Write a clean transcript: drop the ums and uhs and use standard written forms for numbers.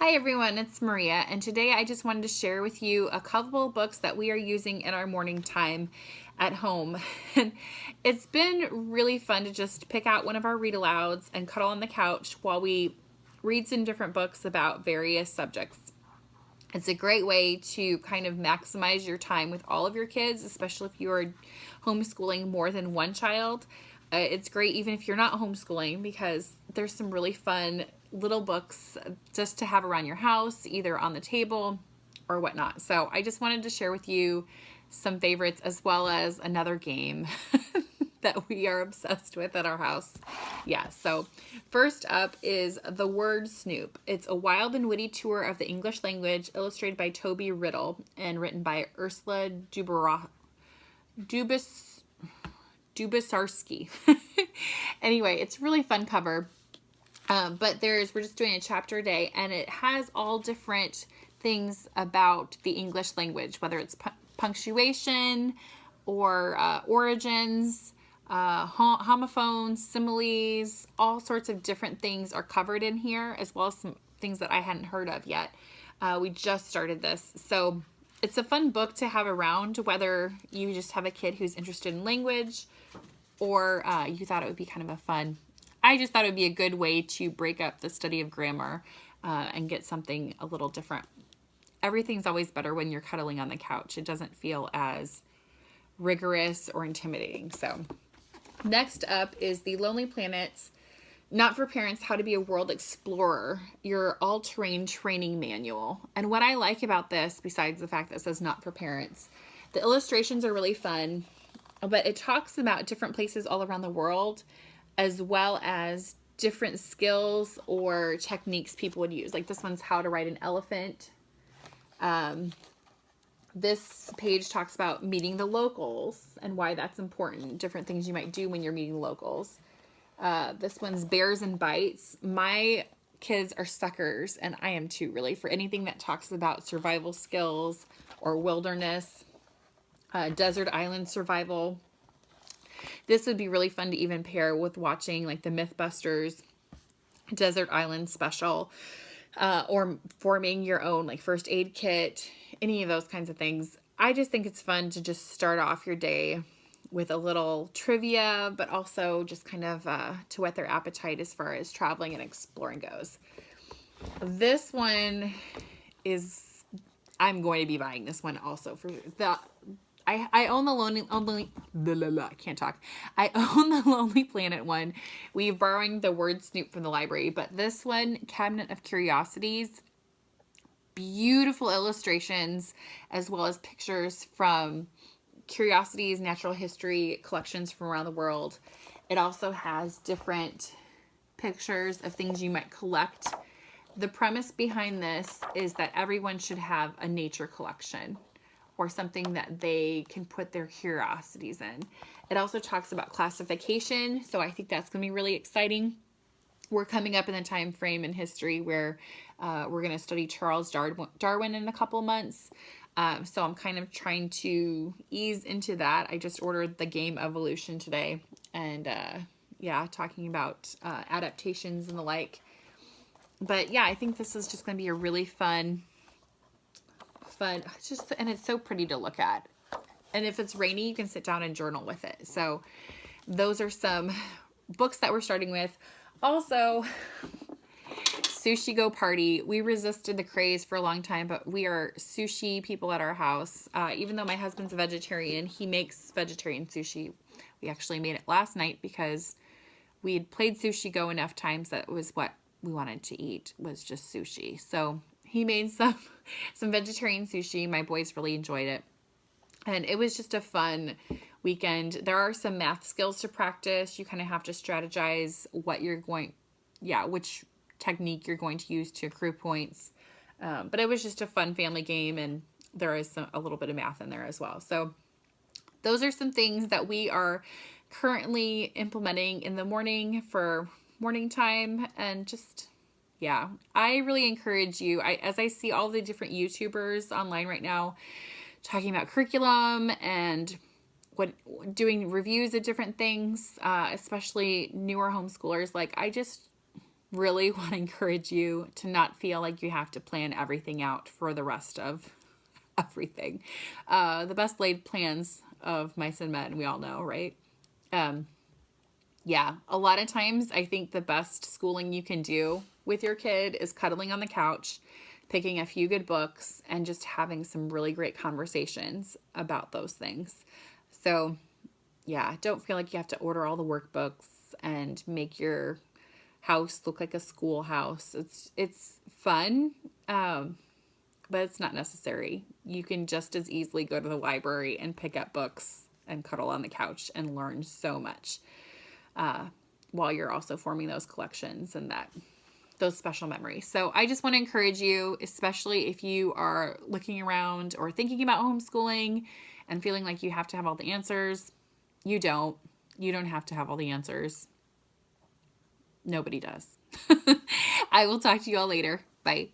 Hi everyone, it's Maria, and today I just wanted to share with you a couple books that we are using in our morning time at home. And it's been really fun to just pick out one of our read alouds and cuddle on the couch while we read some different books about various subjects. It's a great way to kind of maximize your time with all of your kids, especially if you are homeschooling more than one child. It's great even if you're not homeschooling because there's some really fun little books just to have around your house, either on the table or whatnot. So I just wanted to share with you some favorites as well as another game that we are obsessed with at our house. Yeah, so first up is The Word Snoop. It's a wild and witty tour of the English language, illustrated by Toby Riddle and written by Ursula Dubosarsky. Anyway, it's a really fun cover. But we're just doing a chapter a day, and it has all different things about the English language, whether it's punctuation or origins, homophones, similes, all sorts of different things are covered in here, as well as some things that I hadn't heard of yet. We just started this, so it's a fun book to have around, whether you just have a kid who's interested in language or you thought it would be kind of I just thought it would be a good way to break up the study of grammar and get something a little different. Everything's always better when you're cuddling on the couch. It doesn't feel as rigorous or intimidating. So next up is The Lonely Planets, Not for Parents, How to Be a World Explorer, your all-terrain training manual. And what I like about this, besides the fact that it says not for parents, the illustrations are really fun, but it talks about different places all around the world, as well as different skills or techniques people would use. Like this one's how to ride an elephant. This page talks about meeting the locals and why that's important, different things you might do when you're meeting locals. This one's Bears and Bites. My kids are suckers, and I am too, really, for anything that talks about survival skills or wilderness, desert island survival. This would be really fun to even pair with watching like the Mythbusters Desert Island special, or forming your own like first aid kit, any of those kinds of things. I just think it's fun to just start off your day with a little trivia, but also just kind of to whet their appetite as far as traveling and exploring goes. This one is, I'm going to be buying this one also for the, I own I can't talk. I own the Lonely Planet one. We're borrowing the Word Snoop from the library, but this one, Cabinet of Curiosities, beautiful illustrations, as well as pictures from Curiosities, natural history collections from around the world. It also has different pictures of things you might collect. The premise behind this is that everyone should have a nature collection or something that they can put their curiosities in. It also talks about classification, so I think that's going to be really exciting. We're coming up in the time frame in history where we're going to study Charles Darwin in a couple months. So I'm kind of trying to ease into that. I just ordered the game Evolution today, and talking about adaptations and the like. But yeah, I think this is just going to be a really fun. It's just, and it's so pretty to look at. And if it's rainy, you can sit down and journal with it. So those are some books that we're starting with. Also, Sushi Go Party. We resisted the craze for a long time, but we are sushi people at our house. Even though my husband's a vegetarian, he makes vegetarian sushi. We actually made it last night because we had played Sushi Go enough times that it was what we wanted to eat, was just sushi. So he made some vegetarian sushi. My boys really enjoyed it. And it was just a fun weekend. There are some math skills to practice. You kind of have to strategize which technique you're going to use to accrue points. But it was just a fun family game, and there is a little bit of math in there as well. So those are some things that we are currently implementing in the morning for morning time. And just, yeah, I really encourage you. As I see all the different YouTubers online right now talking about curriculum and doing reviews of different things, especially newer homeschoolers, like I just really want to encourage you to not feel like you have to plan everything out for the rest of everything. The best laid plans of mice and men, we all know, right? Yeah, a lot of times I think the best schooling you can do with your kid is cuddling on the couch, picking a few good books, and just having some really great conversations about those things. So, yeah, don't feel like you have to order all the workbooks and make your house look like a schoolhouse. It's fun, but it's not necessary. You can just as easily go to the library and pick up books and cuddle on the couch and learn so much while you're also forming those collections and those special memories. So I just want to encourage you, especially if you are looking around or thinking about homeschooling and feeling like you have to have all the answers. You don't. You don't have to have all the answers. Nobody does. I will talk to you all later. Bye.